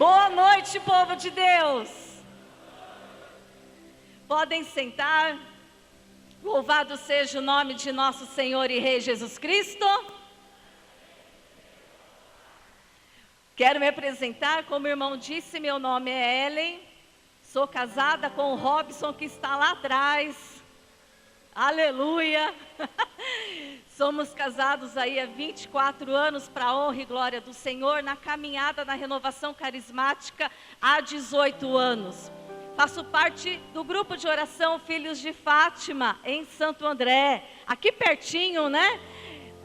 Boa noite, povo de Deus. Podem sentar. Louvado seja o nome de nosso Senhor e Rei Jesus Cristo. Quero me apresentar, como o irmão disse, meu nome é Ellen. Sou casada com o Robson, que está lá atrás. Aleluia! Somos casados aí há 24 anos, para a honra e glória do Senhor, na caminhada na renovação carismática há 18 anos. Faço parte do grupo de oração Filhos de Fátima, em Santo André, aqui pertinho, né?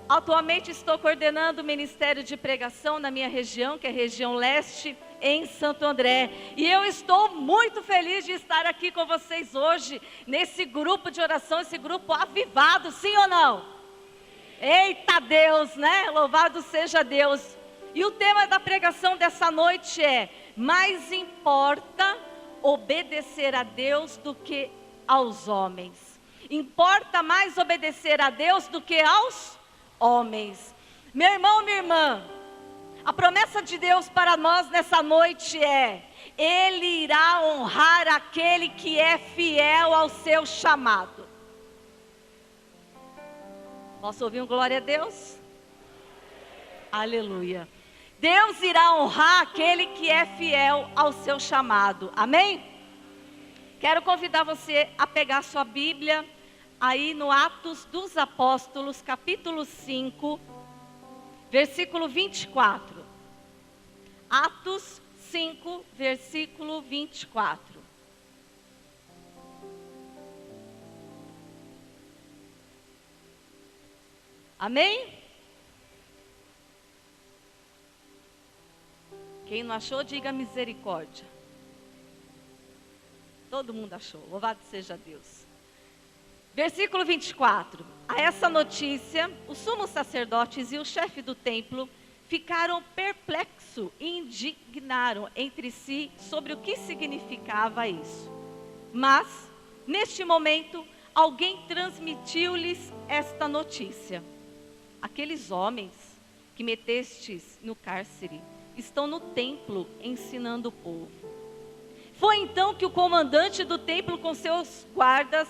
Atualmente estou coordenando o Ministério de Pregação na minha região, que é a região leste, em Santo André. E eu estou muito feliz de estar aqui com vocês hoje, nesse grupo de oração, esse grupo avivado, sim ou não? Eita Deus, né? Louvado seja Deus. E o tema da pregação dessa noite é: mais importa obedecer a Deus do que aos homens. Importa mais obedecer a Deus do que aos homens. Meu irmão, minha irmã, a promessa de Deus para nós nessa noite é: Ele irá honrar aquele que é fiel ao seu chamado. Posso ouvir um glória a Deus? Aleluia. Deus irá honrar aquele que é fiel ao seu chamado. Amém? Quero convidar você a pegar sua Bíblia aí no Atos dos Apóstolos, capítulo 5, versículo 24. Atos 5, versículo 24. Amém? Quem não achou, diga misericórdia. Todo mundo achou, louvado seja Deus. Versículo 24. A essa notícia, os sumos sacerdotes e o chefe do templo ficaram perplexos e indignaram entre si sobre o que significava isso. Mas, neste momento, alguém transmitiu-lhes esta notícia: aqueles homens que metestes no cárcere estão no templo ensinando o povo. Foi então que o comandante do templo com seus guardas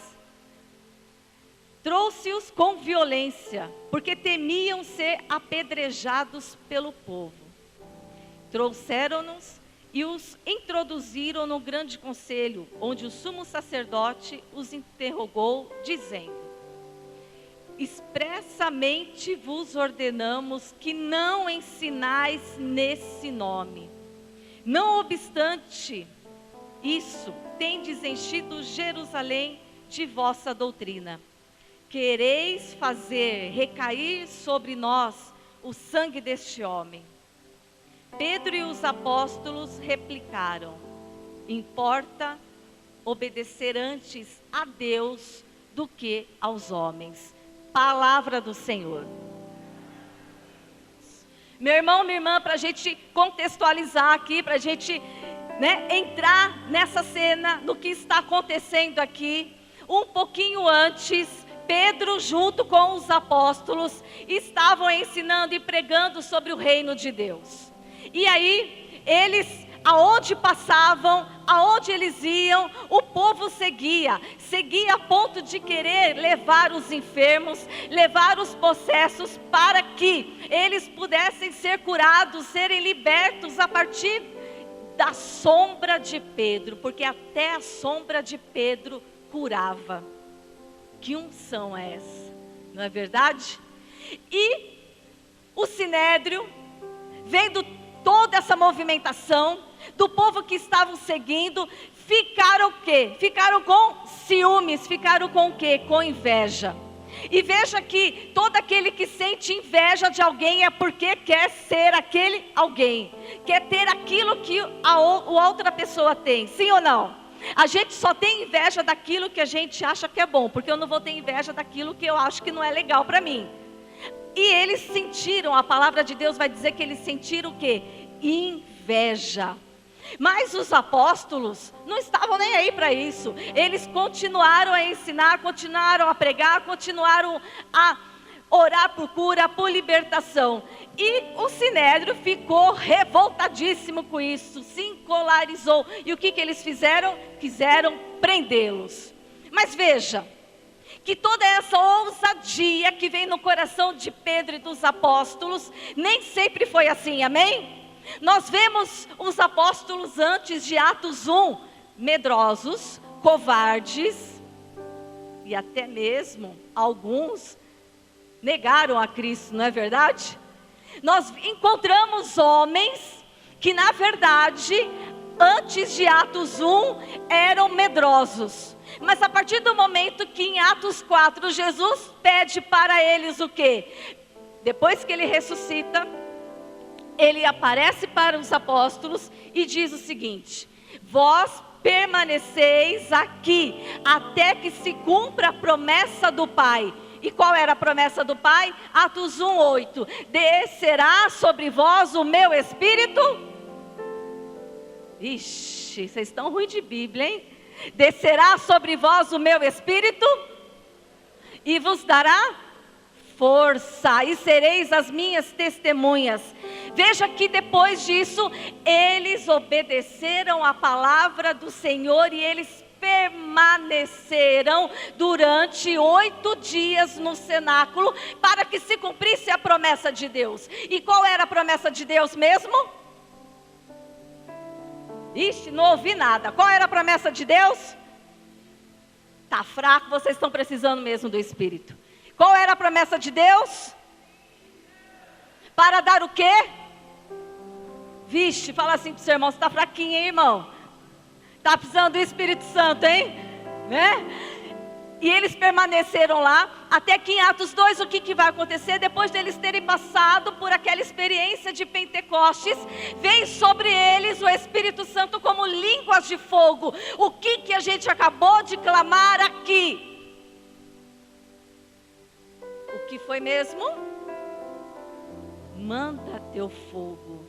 trouxe-os com violência, porque temiam ser apedrejados pelo povo. Trouxeram-nos e os introduziram no grande conselho, onde o sumo sacerdote os interrogou, dizendo: expressamente vos ordenamos que não ensinais nesse nome. Não obstante isso, tendes enchido Jerusalém de vossa doutrina. Quereis fazer recair sobre nós o sangue deste homem. Pedro e os apóstolos replicaram: importa obedecer antes a Deus do que aos homens. Palavra do Senhor. Meu irmão, minha irmã, para a gente contextualizar aqui, para a gente entrar nessa cena, no que está acontecendo aqui, um pouquinho antes, Pedro, junto com os apóstolos, estavam ensinando e pregando sobre o reino de Deus. E aí, eles, aonde passavam, aonde eles iam, o povo seguia a ponto de querer levar os enfermos, levar os possessos, para que eles pudessem ser curados, serem libertos a partir da sombra de Pedro, porque até a sombra de Pedro curava. Que unção é essa? Não é verdade? E o Sinédrio, vendo toda essa movimentação do povo que estavam seguindo, ficaram o quê? Ficaram com ciúmes, ficaram com o quê? Com inveja. E veja que todo aquele que sente inveja de alguém é porque quer ser aquele alguém, quer ter aquilo que a outra pessoa tem, sim ou não? A gente só tem inveja daquilo que a gente acha que é bom, porque eu não vou ter inveja daquilo que eu acho que não é legal para mim. E eles sentiram, a palavra de Deus vai dizer que eles sentiram o quê? Inveja. Mas os apóstolos não estavam nem aí para isso. Eles continuaram a ensinar, continuaram a pregar, continuaram a orar por cura, por libertação. E o Sinédrio ficou revoltadíssimo com isso, se encolarizou. E o que eles fizeram? Quiseram prendê-los. Mas veja, que toda essa ousadia que vem no coração de Pedro e dos apóstolos, nem sempre foi assim, amém? Nós vemos os apóstolos antes de Atos 1, medrosos, covardes, e até mesmo alguns negaram a Cristo, não é verdade? Nós encontramos homens que na verdade, antes de Atos 1, eram medrosos. Mas a partir do momento que em Atos 4, Jesus pede para eles o quê? Depois que ele ressuscita, ele aparece para os apóstolos e diz o seguinte: vós permaneceis aqui, até que se cumpra a promessa do Pai. E qual era a promessa do Pai? Atos 1:8. Descerá sobre vós o meu Espírito. Ixi, vocês estão ruins de Bíblia, hein? Descerá sobre vós o meu Espírito e vos dará força, e sereis as minhas testemunhas. Veja que depois disso, eles obedeceram a palavra do Senhor e eles permaneceram durante 8 dias no cenáculo, para que se cumprisse a promessa de Deus. E qual era a promessa de Deus mesmo? Ixi, não ouvi nada. Qual era a promessa de Deus? Está fraco, vocês estão precisando mesmo do Espírito. Qual era a promessa de Deus? Para dar o quê? Vixe, fala assim para o seu irmão: você está fraquinho, hein, irmão? Está precisando do Espírito Santo, hein? Né? E eles permaneceram lá, até que em Atos 2, o que vai acontecer? Depois deles terem passado por aquela experiência de Pentecostes, vem sobre eles o Espírito Santo como línguas de fogo. O que a gente acabou de clamar aqui? O que foi mesmo? Manda teu fogo.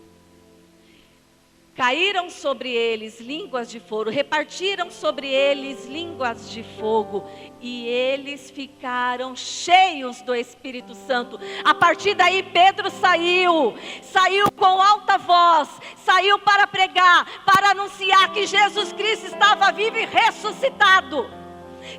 Caíram sobre eles línguas de fogo, repartiram sobre eles línguas de fogo, e eles ficaram cheios do Espírito Santo. A partir daí Pedro saiu com alta voz, saiu para pregar, para anunciar que Jesus Cristo estava vivo e ressuscitado.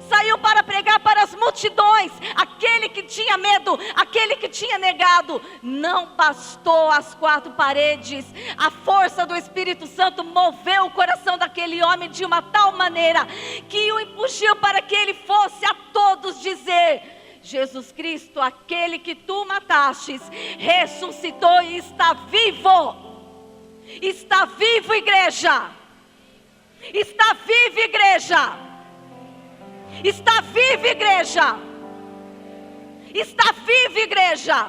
Saiu para pregar para as multidões. Aquele que tinha medo, aquele que tinha negado, não bastou as 4 paredes. A força do Espírito Santo moveu o coração daquele homem de uma tal maneira que o impulsiu para que ele fosse a todos dizer: Jesus Cristo, aquele que tu matastes, ressuscitou e está vivo. Está vivo, igreja. Está vivo, igreja. Está viva, igreja. Está viva, igreja.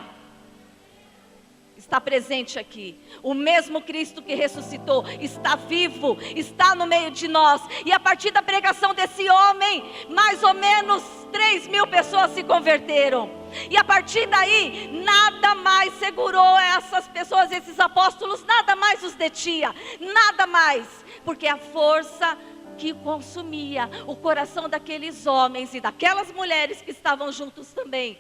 Está presente aqui. O mesmo Cristo que ressuscitou está vivo, está no meio de nós. E a partir da pregação desse homem, mais ou menos 3.000 pessoas se converteram. E a partir daí, nada mais segurou essas pessoas, esses apóstolos, nada mais os detinha, nada mais, porque a força que consumia o coração daqueles homens e daquelas mulheres que estavam juntos também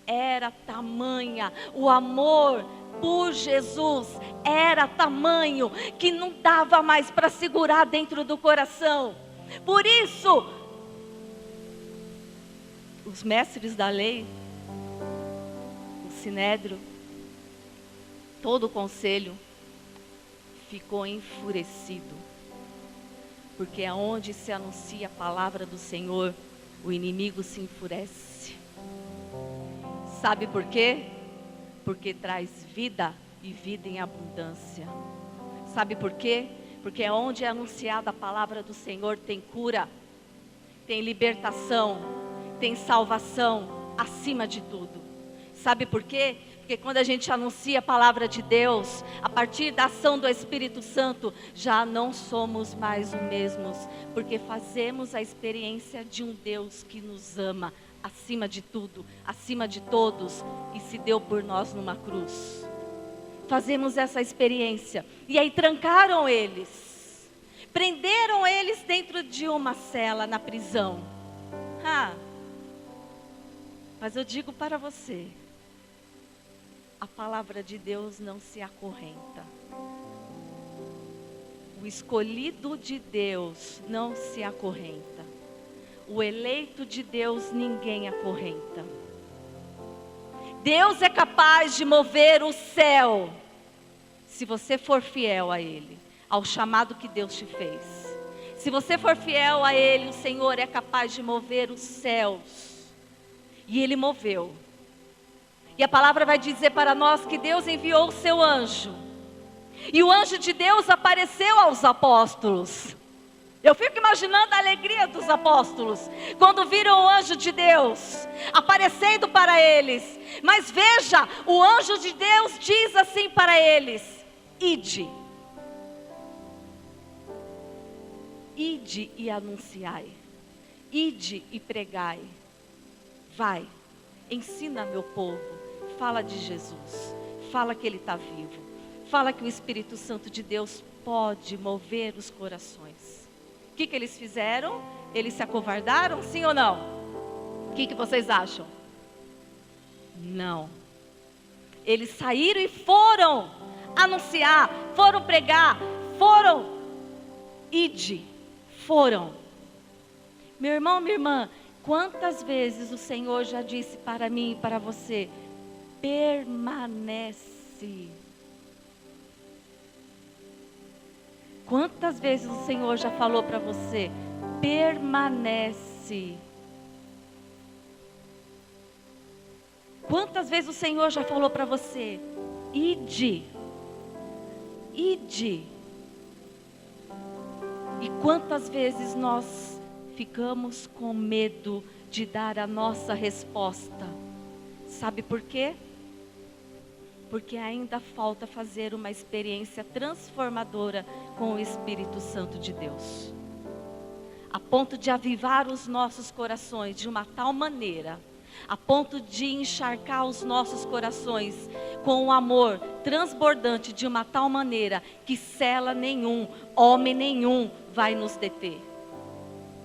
era tamanha, o amor por Jesus era tamanho que não dava mais para segurar dentro do coração. Por isso, os mestres da lei, o Sinédrio, todo o conselho ficou enfurecido. Porque aonde se anuncia a palavra do Senhor, o inimigo se enfurece. Sabe por quê? Porque traz vida e vida em abundância. Sabe por quê? Porque aonde é anunciada a palavra do Senhor tem cura, tem libertação, tem salvação, acima de tudo. Sabe por quê? Porque quando a gente anuncia a palavra de Deus, a partir da ação do Espírito Santo, já não somos mais os mesmos, porque fazemos a experiência de um Deus que nos ama, acima de tudo, acima de todos, e se deu por nós numa cruz. Fazemos essa experiência, e aí trancaram eles, prenderam eles dentro de uma cela na prisão. Mas eu digo para você, a palavra de Deus não se acorrenta. O escolhido de Deus não se acorrenta. O eleito de Deus ninguém acorrenta. Deus é capaz de mover o céu, se você for fiel a Ele, ao chamado que Deus te fez. Se você for fiel a Ele, o Senhor é capaz de mover os céus. E Ele moveu. E a palavra vai dizer para nós que Deus enviou o seu anjo. E o anjo de Deus apareceu aos apóstolos. Eu fico imaginando a alegria dos apóstolos quando viram o anjo de Deus aparecendo para eles. Mas veja, o anjo de Deus diz assim para eles: ide. Ide e anunciai. Ide e pregai. Vai, ensina meu povo. Fala de Jesus. Fala que Ele está vivo. Fala que o Espírito Santo de Deus pode mover os corações. O que eles fizeram? Eles se acovardaram, sim ou não? O que vocês acham? Não. Eles saíram e foram anunciar, foram pregar, foram. Ide, foram. Meu irmão, minha irmã, quantas vezes o Senhor já disse para mim e para você: permanece. Quantas vezes o Senhor já falou para você: permanece. Quantas vezes o Senhor já falou para você: ide. Ide. E quantas vezes nós ficamos com medo de dar a nossa resposta? Sabe por quê? Porque ainda falta fazer uma experiência transformadora com o Espírito Santo de Deus. A ponto de avivar os nossos corações de uma tal maneira, a ponto de encharcar os nossos corações com um amor transbordante de uma tal maneira que cela nenhum, homem nenhum vai nos deter.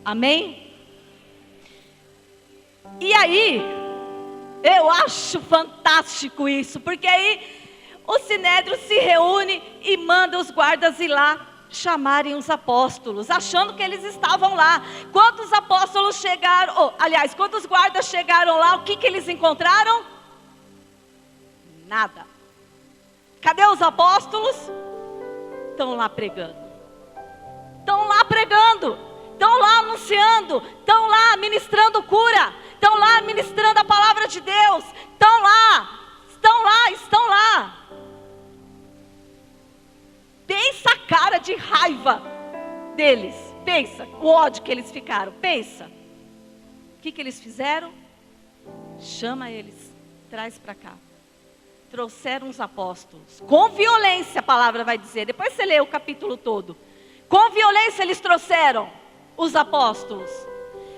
Amém? E aí, eu acho fantástico isso, porque aí o Sinédrio se reúne e manda os guardas ir lá chamarem os apóstolos, achando que eles estavam lá. Quando os apóstolos chegaram, quando os guardas chegaram lá, o que eles encontraram? Nada. Cadê os apóstolos? Estão lá pregando. Estão lá pregando. Estão lá anunciando. Estão lá ministrando cura. Estão lá ministrando a palavra de Deus. Estão lá. Estão lá. Estão lá. Pensa a cara de raiva deles. Pensa o ódio que eles ficaram. Pensa. O que eles fizeram? Chama eles. Traz para cá. Trouxeram os apóstolos. Com violência, a palavra vai dizer. Depois você lê o capítulo todo. Com violência eles trouxeram os apóstolos.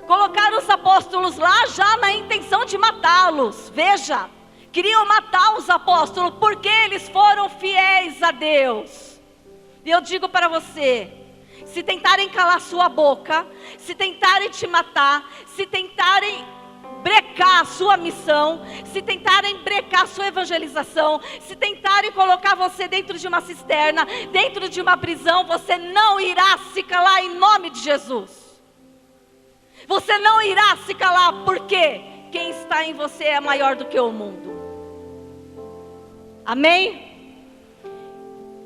Colocaram os apóstolos lá já na intenção de matá-los. Veja. Queriam matar os apóstolos porque eles foram fiéis a Deus. E eu digo para você, se tentarem calar sua boca, se tentarem te matar, se tentarem brecar a sua missão, se tentarem brecar a sua evangelização, se tentarem colocar você dentro de uma cisterna, dentro de uma prisão, você não irá se calar em nome de Jesus. Você não irá se calar, porque quem está em você é maior do que o mundo. Amém?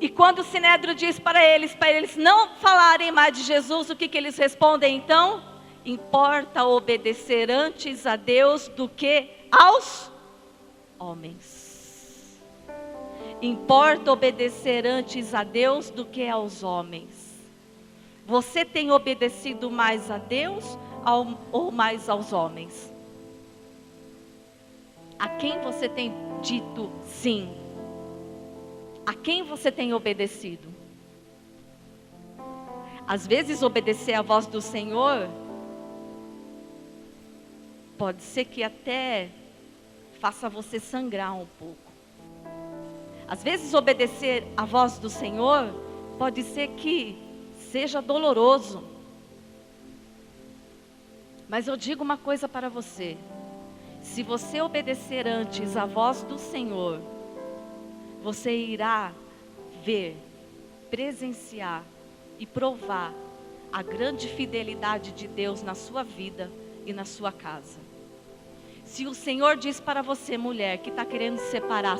E quando o Sinédrio diz para eles não falarem mais de Jesus, o que eles respondem então? Importa obedecer antes a Deus do que aos homens. Importa obedecer antes a Deus do que aos homens. Você tem obedecido mais a Deus ou mais aos homens? A quem você tem dito sim? A quem você tem obedecido? Às vezes obedecer à voz do Senhor pode ser que até faça você sangrar um pouco. Às vezes obedecer à voz do Senhor pode ser que seja doloroso. Mas eu digo uma coisa para você: Se você obedecer antes à voz do Senhor, você irá ver, presenciar e provar a grande fidelidade de Deus na sua vida e na sua casa. Se o Senhor diz para você, mulher, que está querendo se separar,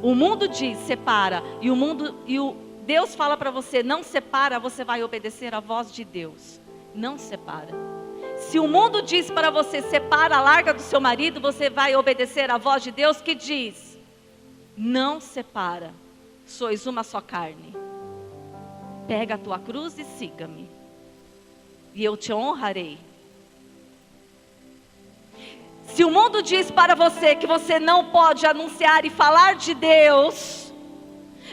o mundo diz separa, Deus fala para você não separa, você vai obedecer à voz de Deus. Não separa. Se o mundo diz para você separa, larga do seu marido, você vai obedecer à voz de Deus que diz: não separa, sois uma só carne. Pega a tua cruz e siga-me, e eu te honrarei. Se o mundo diz para você que você não pode anunciar e falar de Deus,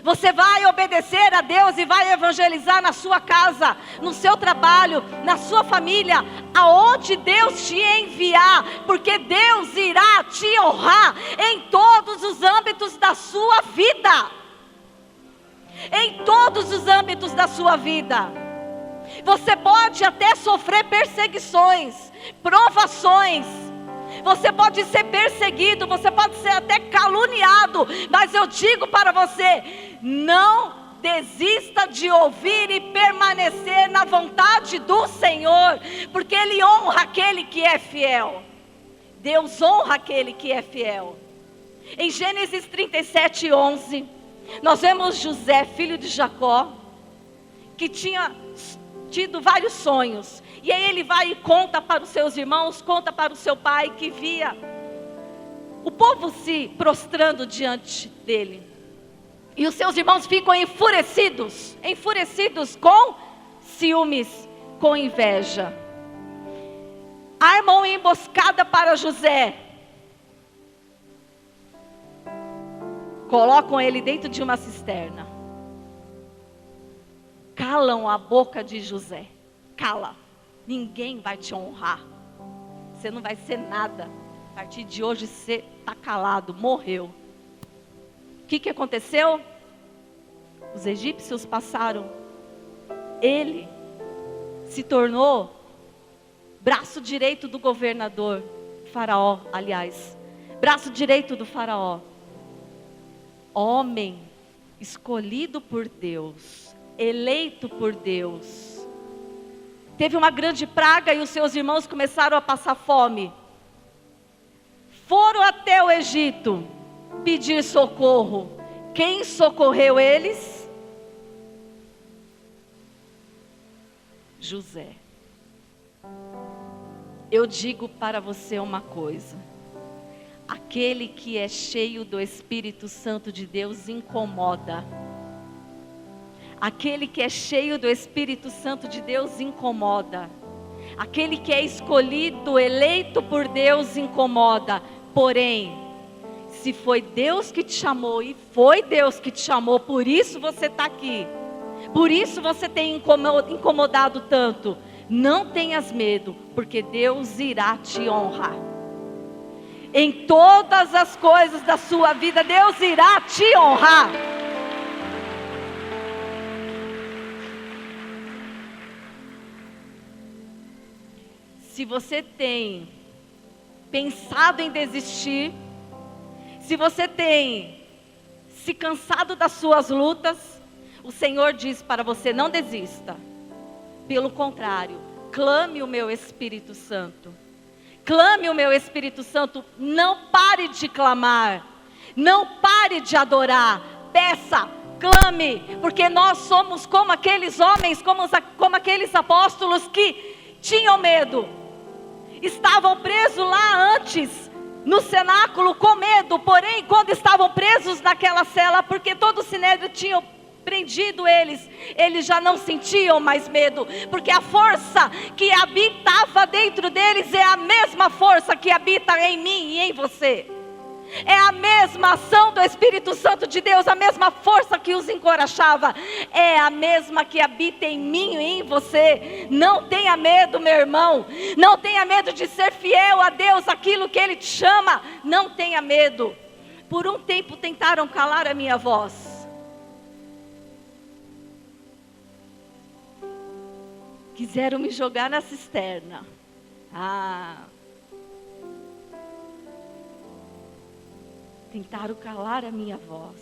você vai obedecer a Deus e vai evangelizar na sua casa, no seu trabalho, na sua família, aonde Deus te enviar, porque Deus irá te honrar em todos os âmbitos da sua vida. Em todos os âmbitos da sua vida. Você pode até sofrer perseguições, provações. Você pode ser perseguido, você pode ser até caluniado, mas eu digo para você, não desista de ouvir e permanecer na vontade do Senhor, porque Ele honra aquele que é fiel. Deus honra aquele que é fiel. Em Gênesis 37:11, nós vemos José, filho de Jacó, que tinha tido vários sonhos. E aí ele vai e conta para os seus irmãos, conta para o seu pai, que via o povo se prostrando diante dele. E os seus irmãos ficam enfurecidos com ciúmes, com inveja. Armam uma emboscada para José. Colocam ele dentro de uma cisterna. Calam a boca de José. Cala. Ninguém vai te honrar. Você não vai ser nada. A partir de hoje você está calado, morreu. O que aconteceu? Os egípcios passaram. Ele se tornou braço direito do governador, Faraó, aliás. Braço direito do Faraó. Homem escolhido por Deus, eleito por Deus. Teve uma grande praga e os seus irmãos começaram a passar fome. Foram até o Egito pedir socorro. Quem socorreu eles? José. Eu digo para você uma coisa. Aquele que é cheio do Espírito Santo de Deus incomoda. Aquele que é cheio do Espírito Santo de Deus incomoda. Aquele que é escolhido, eleito por Deus incomoda. Porém, se foi Deus que te chamou, e foi Deus que te chamou, por isso você está aqui. Por isso você tem incomodado tanto. Não tenhas medo, porque Deus irá te honrar. Em todas as coisas da sua vida, Deus irá te honrar. Se você tem pensado em desistir, se você tem se cansado das suas lutas, o Senhor diz para você: não desista. Pelo contrário, clame o meu Espírito Santo. Clame o meu Espírito Santo. Não pare de clamar. Não pare de adorar. Peça, clame, porque nós somos como aqueles homens, como aqueles apóstolos que tinham medo. Estavam presos lá antes, no cenáculo, com medo. Porém, quando estavam presos naquela cela, porque todo o sinédrio tinha prendido eles já não sentiam mais medo, porque a força que habitava dentro deles é a mesma força que habita em mim e em você. É a mesma ação do Espírito Santo de Deus, a mesma força que os encorajava, é a mesma que habita em mim e em você. Não tenha medo, meu irmão. Não tenha medo de ser fiel a Deus, aquilo que Ele te chama. Não tenha medo. Por um tempo tentaram calar a minha voz. Quiseram me jogar na cisterna. tentaram calar a minha voz.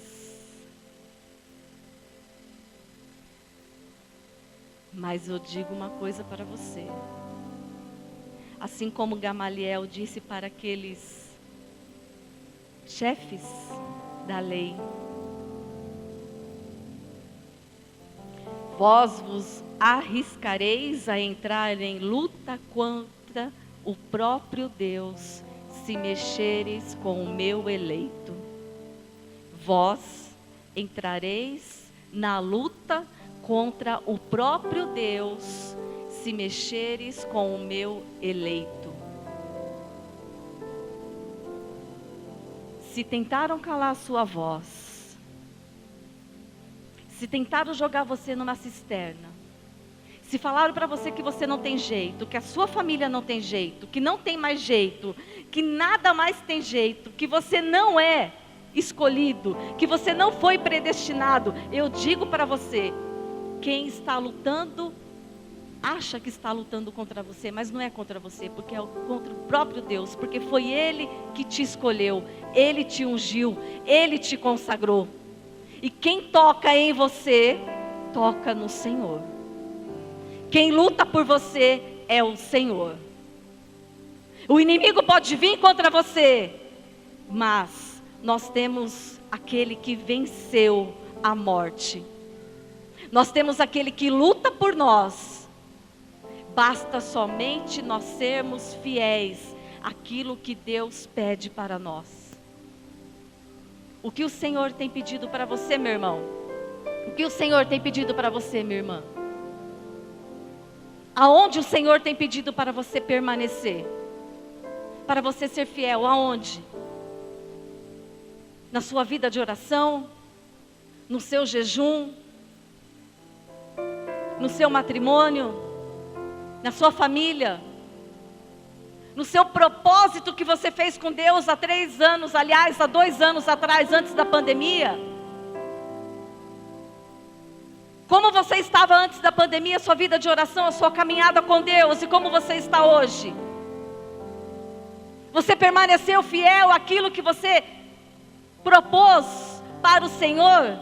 Mas eu digo uma coisa para você. Assim como Gamaliel disse para aqueles chefes da lei: vós vos arriscareis a entrar em luta contra o próprio Deus, se mexereis com o meu eleito. Vós entrareis na luta contra o próprio Deus, se mexeres com o meu eleito. Se tentaram calar a sua voz, se tentaram jogar você numa cisterna, se falaram para você que você não tem jeito, que a sua família não tem jeito, que não tem mais jeito, que nada mais tem jeito, que você não é escolhido, que você não foi predestinado, eu digo para você, quem está lutando, acha que está lutando contra você, mas não é contra você, porque é contra o próprio Deus, porque foi Ele que te escolheu, Ele te ungiu, Ele te consagrou. E quem toca em você, toca no Senhor. Quem luta por você é o Senhor. O inimigo pode vir contra você, mas nós temos aquele que venceu a morte. Nós temos aquele que luta por nós. Basta somente nós sermos fiéis àquilo que Deus pede para nós. O que o Senhor tem pedido para você, meu irmão? O que o Senhor tem pedido para você, minha irmã? Aonde o Senhor tem pedido para você permanecer? Para você ser fiel, aonde? Na sua vida de oração? No seu jejum? No seu matrimônio? Na sua família? No seu propósito que você fez com Deus há 3 anos, aliás, há 2 anos atrás, antes da pandemia? Como você estava antes da pandemia, a sua vida de oração, a sua caminhada com Deus, e como você está hoje? Você permaneceu fiel àquilo que você propôs para o Senhor?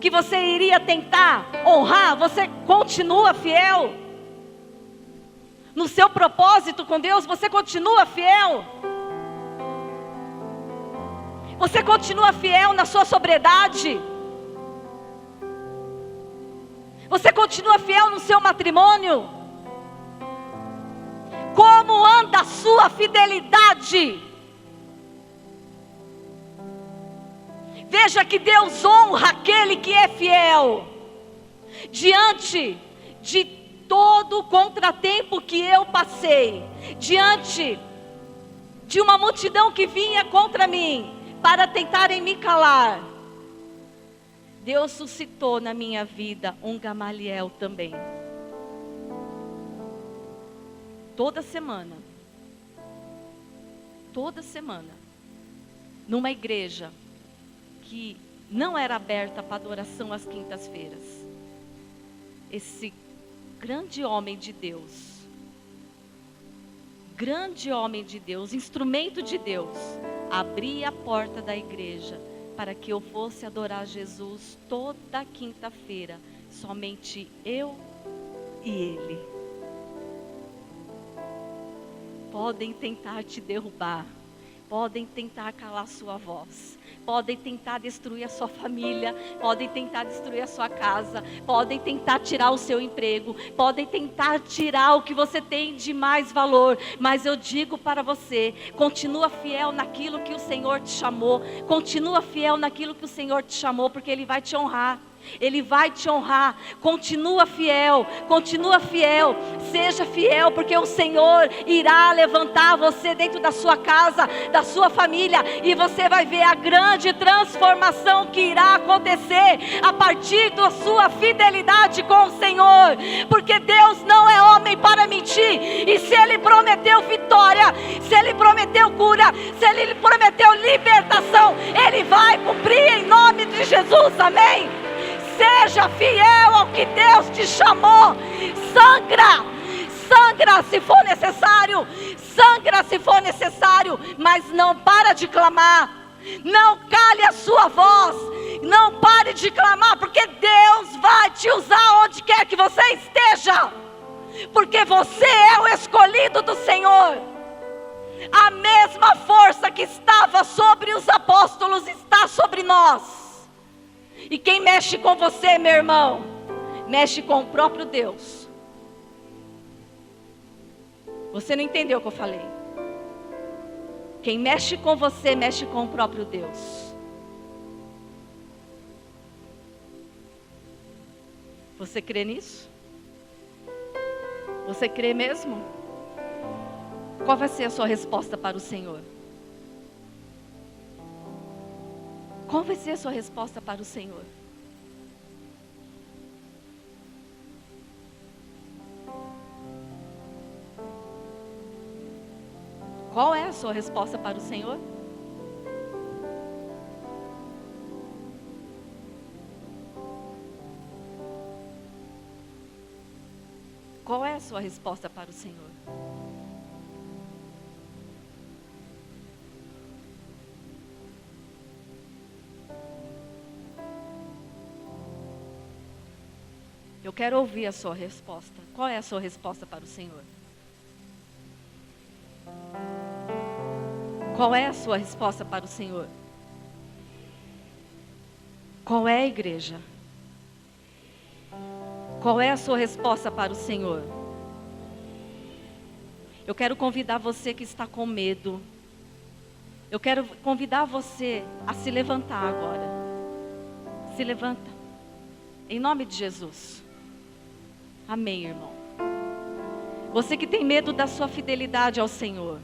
Que você iria tentar honrar? Você continua fiel? No seu propósito com Deus, você continua fiel? Você continua fiel na sua sobriedade? Você continua fiel no seu matrimônio? Como anda a sua fidelidade? Veja que Deus honra aquele que é fiel. Diante de todo o contratempo que eu passei, diante de uma multidão que vinha contra mim, para tentarem me calar, Deus suscitou na minha vida um Gamaliel também. Toda semana, numa igreja que não era aberta para adoração às quintas-feiras, esse grande homem de Deus, instrumento de Deus, abria a porta da igreja para que eu fosse adorar Jesus toda quinta-feira, somente eu e ele. Podem tentar te derrubar, podem tentar calar sua voz, podem tentar destruir a sua família, podem tentar destruir a sua casa, podem tentar tirar o seu emprego, podem tentar tirar o que você tem de mais valor, mas eu digo para você, continua fiel naquilo que o Senhor te chamou, continua fiel naquilo que o Senhor te chamou, porque Ele vai te honrar. Ele vai te honrar. Continua fiel, seja fiel, porque o Senhor irá levantar você dentro da sua casa, da sua família, e você vai ver a grande transformação que irá acontecer a partir da sua fidelidade com o Senhor, porque Deus não é homem para mentir, e se Ele prometeu vitória, se Ele prometeu cura, se Ele prometeu libertação, Ele vai cumprir em nome de Jesus, amém? Seja fiel ao que Deus te chamou. Sangra se for necessário, mas não para de clamar. Não cale a sua voz. Não pare de clamar, porque Deus vai te usar onde quer que você esteja. Porque você é o escolhido do Senhor. A mesma força que estava sobre os apóstolos está sobre nós. E quem mexe com você, meu irmão, mexe com o próprio Deus. Você não entendeu o que eu falei? Quem mexe com você, mexe com o próprio Deus. Você crê nisso? Você crê mesmo? Qual vai ser a sua resposta para o Senhor? Qual vai ser a sua resposta para o Senhor? Qual é a sua resposta para o Senhor? Qual é a sua resposta para o Senhor? Eu quero ouvir a sua resposta. Qual é a sua resposta para o Senhor? Qual é a sua resposta para o Senhor? Qual é a igreja? Qual é a sua resposta para o Senhor? Eu quero convidar você que está com medo. Eu quero convidar você a se levantar agora. Se levanta. Em nome de Jesus. Amém, irmão. Você que tem medo da sua fidelidade ao Senhor.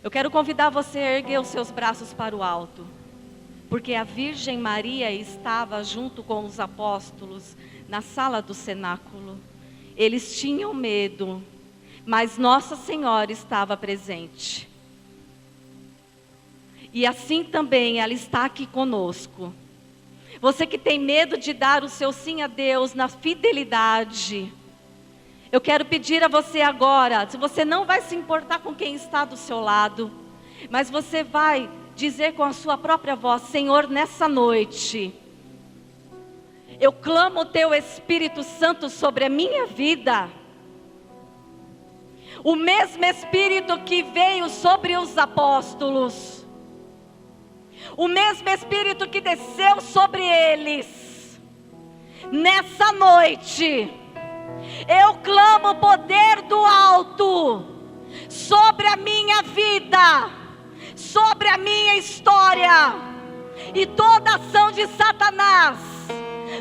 Eu quero convidar você a erguer os seus braços para o alto. Porque a Virgem Maria estava junto com os apóstolos na sala do cenáculo. Eles tinham medo, mas Nossa Senhora estava presente. E assim também ela está aqui conosco. Você que tem medo de dar o seu sim a Deus na fidelidade, eu quero pedir a você agora, se você não vai se importar com quem está do seu lado, mas você vai dizer com a sua própria voz: Senhor, nessa noite, eu clamo o Teu Espírito Santo sobre a minha vida. O mesmo Espírito que veio sobre os apóstolos, o mesmo Espírito que desceu sobre eles, nessa noite, eu clamo o poder do alto sobre a minha vida, sobre a minha história, e toda ação de Satanás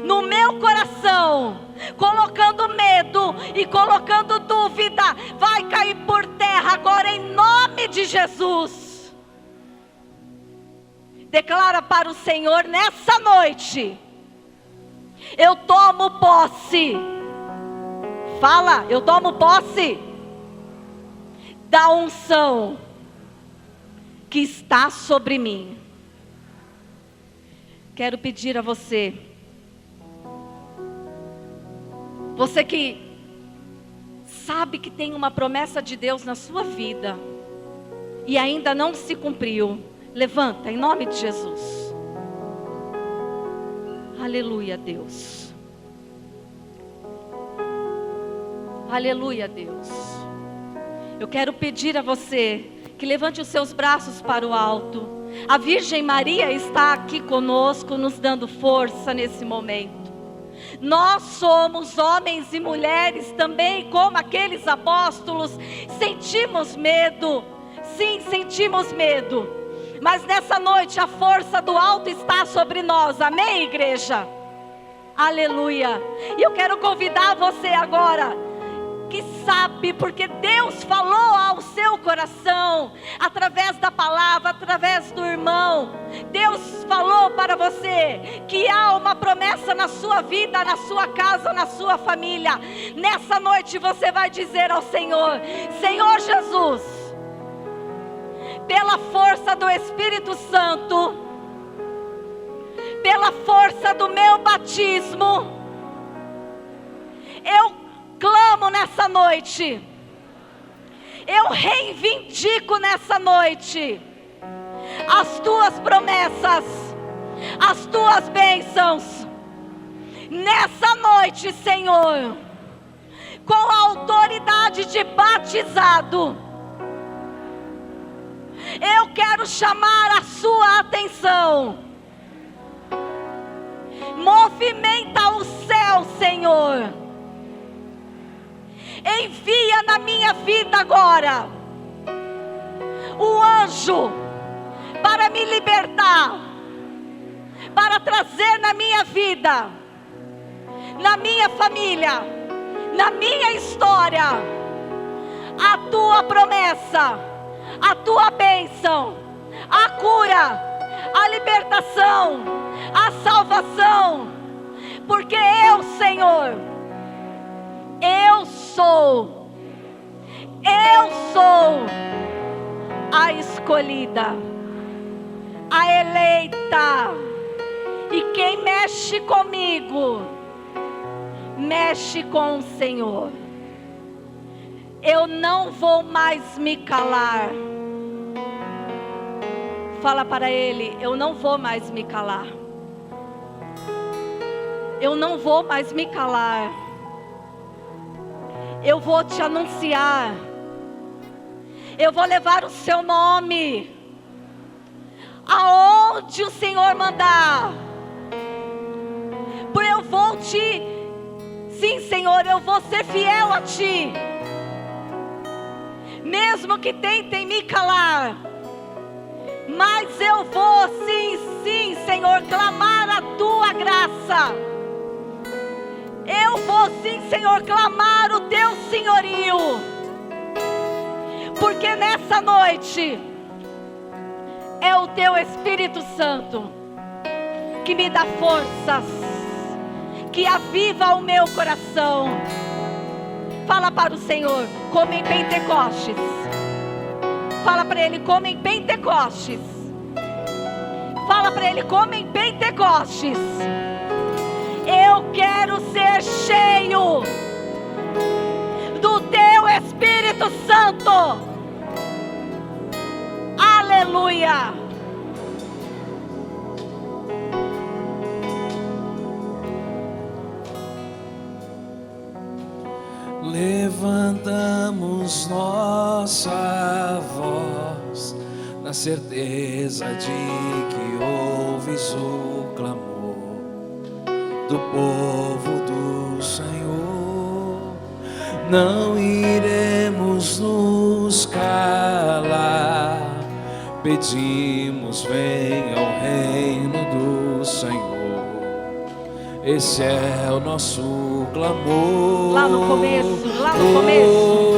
no meu coração, colocando medo e colocando dúvida, vai cair por terra agora em nome de Jesus. Declara para o Senhor nessa noite: eu tomo posse. Fala, eu tomo posse da unção que está sobre mim. Quero pedir a você, você que sabe que tem uma promessa de Deus na sua vida e ainda não se cumpriu, levanta em nome de Jesus. Aleluia, Deus. Aleluia, Deus. Eu quero pedir a você que levante os seus braços para o alto. A Virgem Maria está aqui conosco, nos dando força nesse momento. Nós somos homens e mulheres também, como aqueles apóstolos, sentimos medo. Sim, sentimos medo. Mas nessa noite a força do alto está sobre nós. Amém, igreja? Aleluia. E eu quero convidar você agora, que sabe, porque Deus falou ao seu coração, através da palavra, através do irmão. Deus falou para você que há uma promessa na sua vida, na sua casa, na sua família. Nessa noite você vai dizer ao Senhor: Senhor Jesus, pela força do Espírito Santo, pela força do meu batismo, eu clamo nessa noite, eu reivindico nessa noite as tuas promessas, as tuas bênçãos. Nessa noite, Senhor, com a autoridade de batizado, eu quero chamar a sua atenção. Movimenta o céu, Senhor. Envia na minha vida agora o anjo para me libertar, para trazer na minha vida, na minha família, na minha história, a tua promessa, a tua bênção, a cura, a libertação, a salvação, porque eu, Senhor, eu sou a escolhida, a eleita, e quem mexe comigo, mexe com o Senhor. Eu não vou mais me calar. Fala para ele: eu não vou mais me calar. Eu não vou mais me calar. Eu vou te anunciar. Eu vou levar o seu nome aonde o Senhor mandar. Por eu vou te... Sim, Senhor, eu vou ser fiel a ti. Mesmo que tentem me calar, mas eu vou, sim, Senhor, clamar a tua graça. Eu vou, sim, Senhor, clamar o teu senhorio. Porque nessa noite é o teu Espírito Santo que me dá forças, que aviva o meu coração. Fala para o Senhor, como em Pentecostes. Fala para Ele, como em Pentecostes. Fala para Ele, como em Pentecostes. Eu quero ser cheio do teu Espírito Santo. Aleluia. Levantamos nossa voz na certeza de que ouves o clamor do povo do Senhor. Não iremos nos calar. Pedimos, venha ao reino do Senhor. Esse é o nosso clamor. Lá no começo, lá no começo.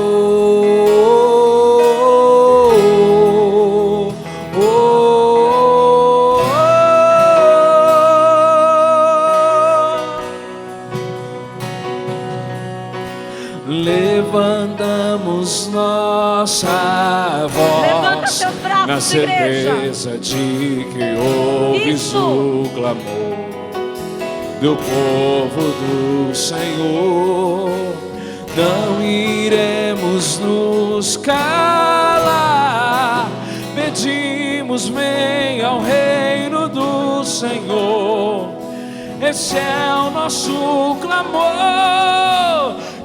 Levantamos nossa voz na certeza de que ouves o clamor do povo do Senhor. Não iremos nos calar. Pedimos, venha ao reino do Senhor. Esse é o nosso clamor.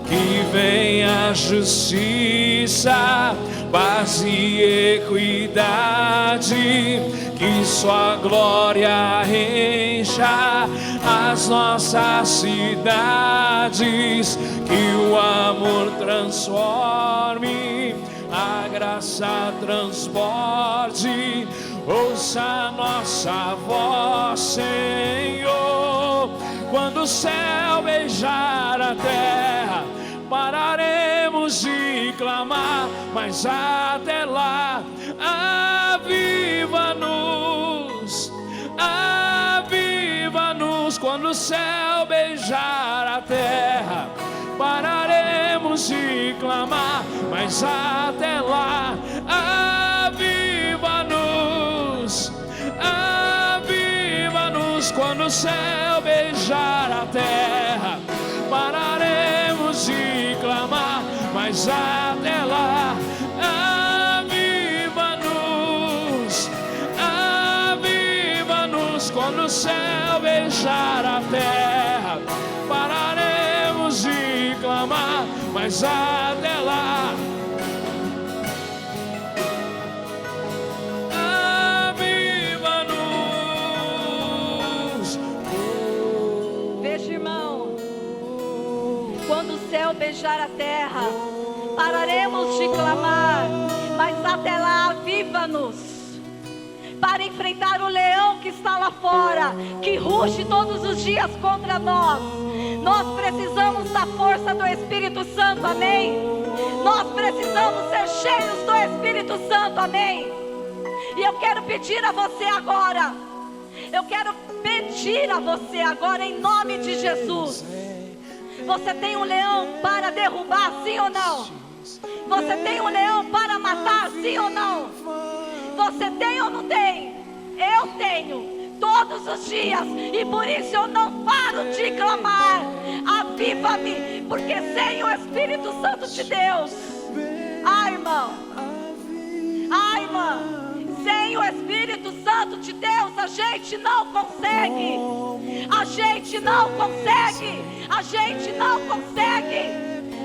Que venha a justiça, paz e equidade, que sua glória encha as nossas cidades, que o amor transforme, a graça transporte. Ouça nossa voz, Senhor. Quando o céu beijar a terra, pararemos de clamar, mas até lá, aviva-nos, aviva-nos. Quando o céu beijar a terra, pararemos de clamar, mas até lá, aviva-nos, aviva-nos. Quando o céu beijar a terra, pararemos de clamar, mas até lá, mas até lá. Aviva-nos. Veja, irmão, quando o céu beijar a terra, pararemos de clamar, mas até lá aviva-nos. Para enfrentar o leão que está lá fora, que ruge todos os dias contra nós. Nós precisamos da força do Espírito Santo, amém? Nós precisamos ser cheios do Espírito Santo, amém? E eu quero pedir a você agora, em nome de Jesus. Você tem um leão para derrubar, sim ou não? Você tem um leão para matar, sim ou não? Você tem ou não tem? Eu tenho, todos os dias, e por isso eu não paro de clamar. Aviva-me, porque sem o Espírito Santo de Deus, ai, irmão, sem o Espírito Santo de Deus, a gente não consegue.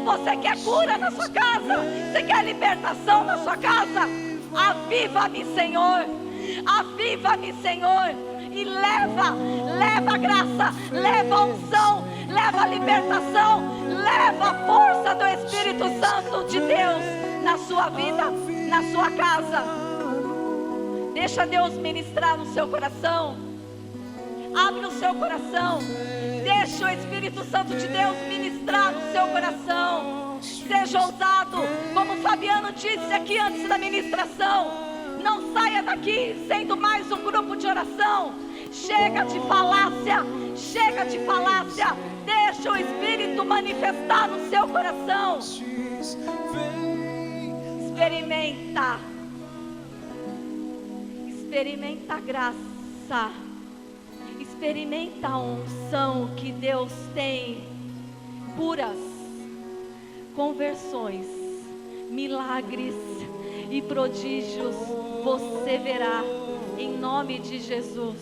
Você quer cura na sua casa? Você quer libertação na sua casa? Aviva-me, Senhor. E leva a graça, leva a unção, leva a libertação, leva a força do Espírito Santo de Deus na sua vida, na sua casa. Deixa Deus ministrar no seu coração. Abre o seu coração. Deixa o Espírito Santo de Deus ministrar no seu coração. Seja ousado, como o Fabiano disse aqui antes da ministração. Não saia daqui sendo mais um grupo de oração. Chega de falácia. Deixa o Espírito manifestar no seu coração. Experimenta a graça. Experimenta a unção que Deus tem. Curas, conversões, milagres e prodígios você verá em nome de Jesus.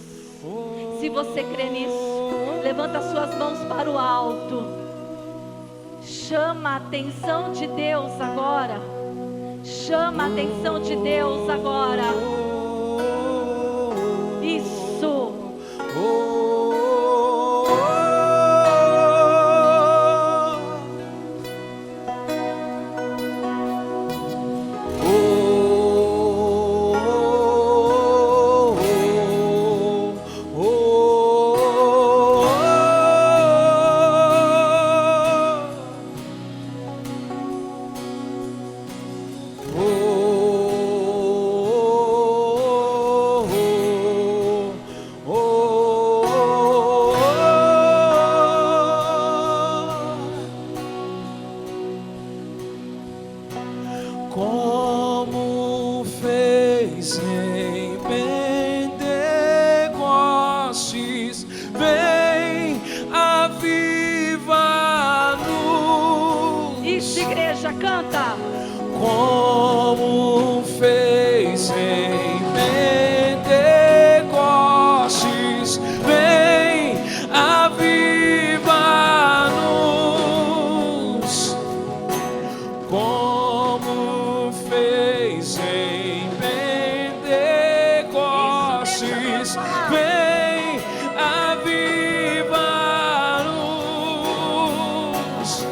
Se você crê nisso, levanta suas mãos para o alto. Chama a atenção de Deus agora. Isso. Como fez em Pentecostes, vem aviva-nos. Isso, igreja, canta. Como fez em Pentecostes, vem aviva-nos. Como fez em Pentecostes, vem aviva-nos.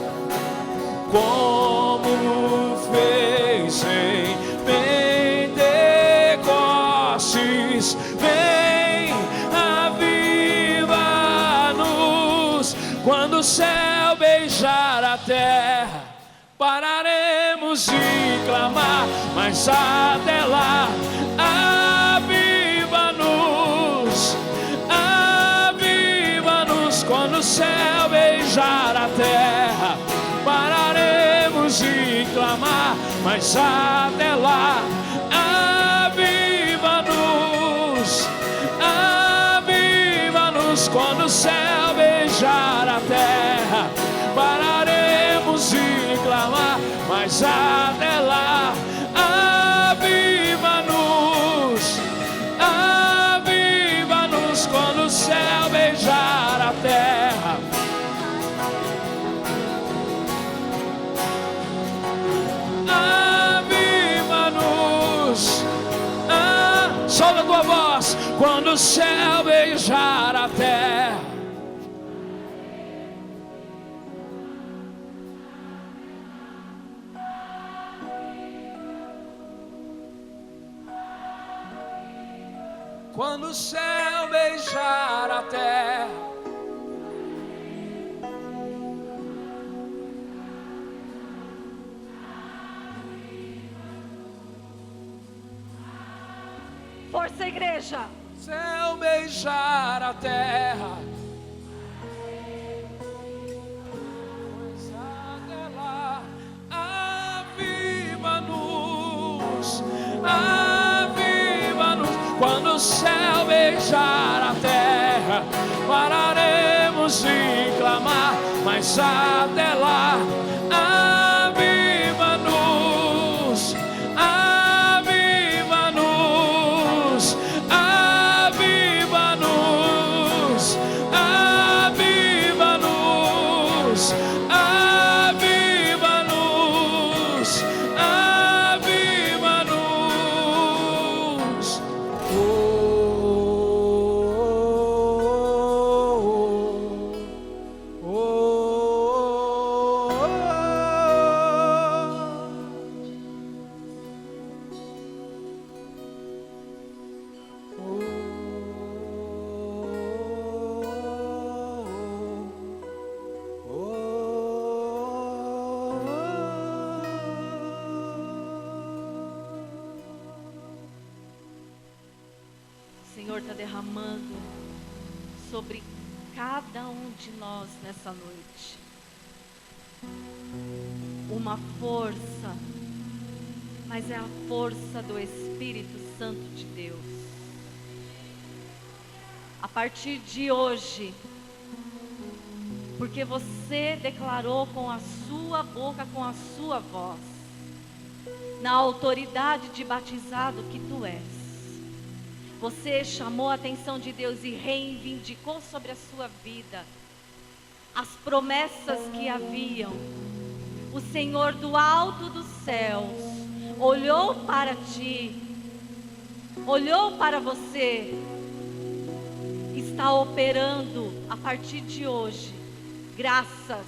Como fez em Pentecostes, vem aviva-nos. Quando o céu beijar a terra, pararemos de clamar, mas até lá, aviva-nos, aviva-nos. Quando o céu beijar a terra, pararemos de clamar, mas até lá, aviva-nos, aviva-nos. Quando o céu beijar a terra, pararemos de clamar, mas até lá, aviva-nos, aviva-nos. Quando o céu beijar a terra, quando o céu beijar a terra. Quando o céu beijar a terra. Força, igreja. Céu beijar a terra. Pois até lá, aviva-nos, aviva-nos. Quando o céu beijar a terra, pararemos de clamar, mas até lá, aviva-nos, aviva-nos, aviva-nos, aviva-nos, aviva-nos, aviva-nos. O Senhor está derramando sobre cada um de nós nessa noite uma força, mas é a força do Espírito Santo de Deus. A partir de hoje, porque você declarou com a sua boca, com a sua voz, na autoridade de batizado que tu és, você chamou a atenção de Deus e reivindicou sobre a sua vida as promessas que haviam. O Senhor do alto dos céus olhou para ti, olhou para você, está operando a partir de hoje graças,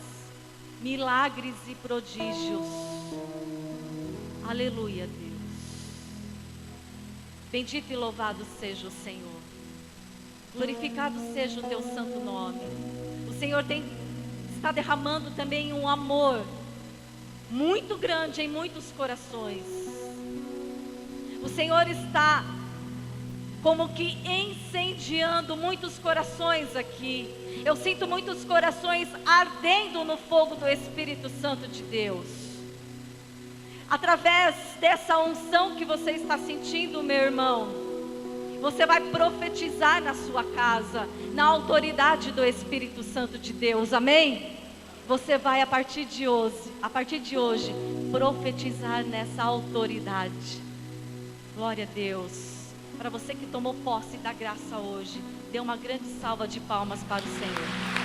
milagres e prodígios. Aleluia, Deus. Bendito e louvado seja o Senhor. Glorificado seja o teu santo nome. O Senhor está derramando também um amor muito grande em muitos corações. O Senhor está como que incendiando muitos corações aqui. Eu sinto muitos corações ardendo no fogo do Espírito Santo de Deus. Através dessa unção que você está sentindo, meu irmão, você vai profetizar na sua casa, na autoridade do Espírito Santo de Deus, amém? Você vai a partir de hoje, profetizar nessa autoridade. Glória a Deus. Para você que tomou posse da graça hoje, dê uma grande salva de palmas para o Senhor.